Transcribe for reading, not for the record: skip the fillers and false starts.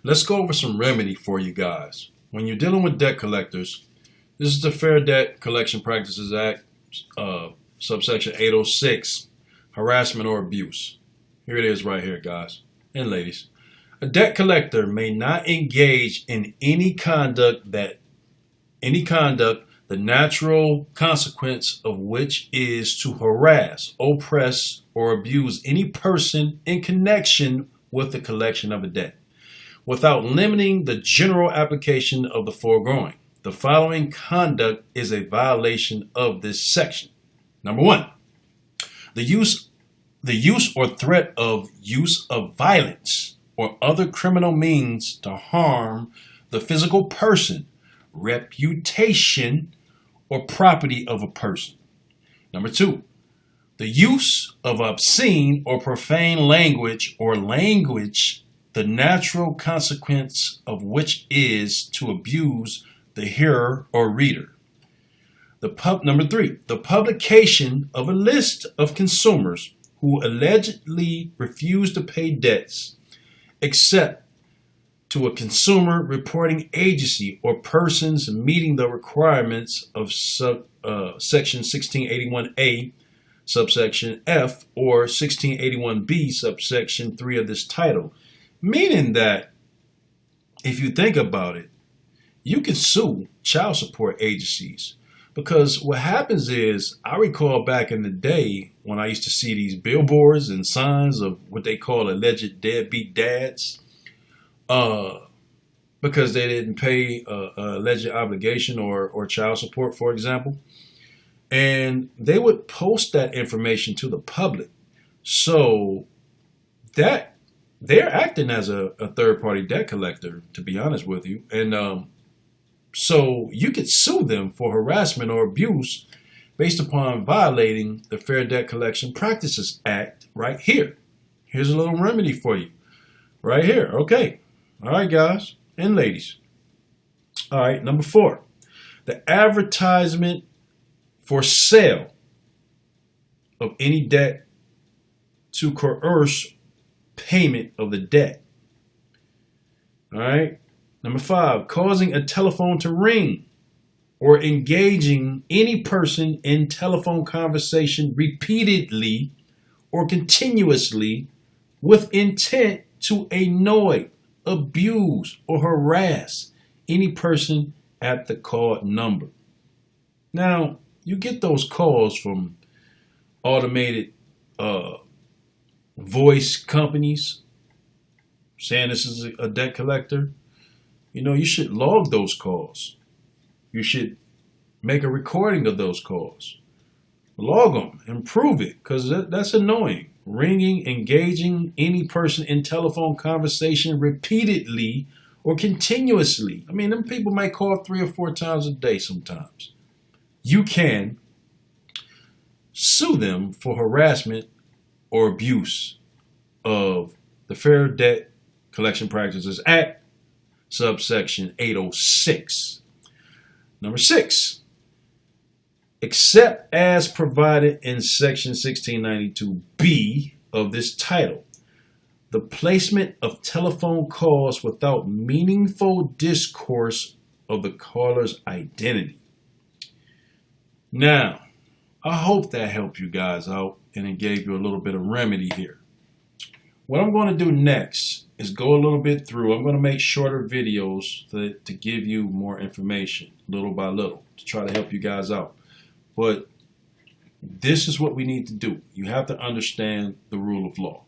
let's go over some remedy for you guys. When you're dealing with debt collectors, this is the Fair Debt Collection Practices Act, subsection 806, harassment or abuse. Here it is right here, guys and ladies. A debt collector may not engage in any conduct, the natural consequence of which is to harass, oppress, or abuse any person in connection with the collection of a debt, without limiting the general application of the foregoing. The following conduct is a violation of this section. Number one, the use or threat of use of violence or other criminal means to harm the physical person, reputation, or property of a person. Number two, the use of obscene or profane language or language, the natural consequence of which is to abuse the hearer or reader. Number three, the publication of a list of consumers who allegedly refuse to pay debts, except to a consumer reporting agency or persons meeting the requirements of section 1681A, subsection F, or 1681B, subsection 3 of this title. Meaning that, if you think about it, you can sue child support agencies. Because what happens is, I recall back in the day when I used to see these billboards and signs of what they call alleged deadbeat dads, because they didn't pay a alleged obligation or child support, for example. And they would post that information to the public. So that they're acting as a third-party debt collector, to be honest with you. And so you could sue them for harassment or abuse based upon violating the Fair Debt Collection Practices Act right here. Here's a little remedy for you right here. Okay. All right, guys and ladies. All right, number 4, the advertisement for sale of any debt to coerce payment of the debt. All right. Number 5, causing a telephone to ring or engaging any person in telephone conversation repeatedly or continuously with intent to annoy, abuse, or harass any person at the called number. Now, you get those calls from automated voice companies saying this is a debt collector. You know, you should log those calls. You should make a recording of those calls. Log them and prove it, because that's annoying. Ringing, engaging any person in telephone conversation repeatedly or continuously. I mean, them people might call 3 or 4 times a day sometimes. You can sue them for harassment or abuse of the Fair Debt Collection Practices Act, subsection 806. Number 6, except as provided in section 1692B of this title, the placement of telephone calls without meaningful discourse of the caller's identity. Now, I hope that helped you guys out and it gave you a little bit of remedy here. What I'm going to do next is go a little bit through. I'm going to make shorter videos to give you more information little by little to try to help you guys out. But this is what we need to do. You have to understand the rule of law.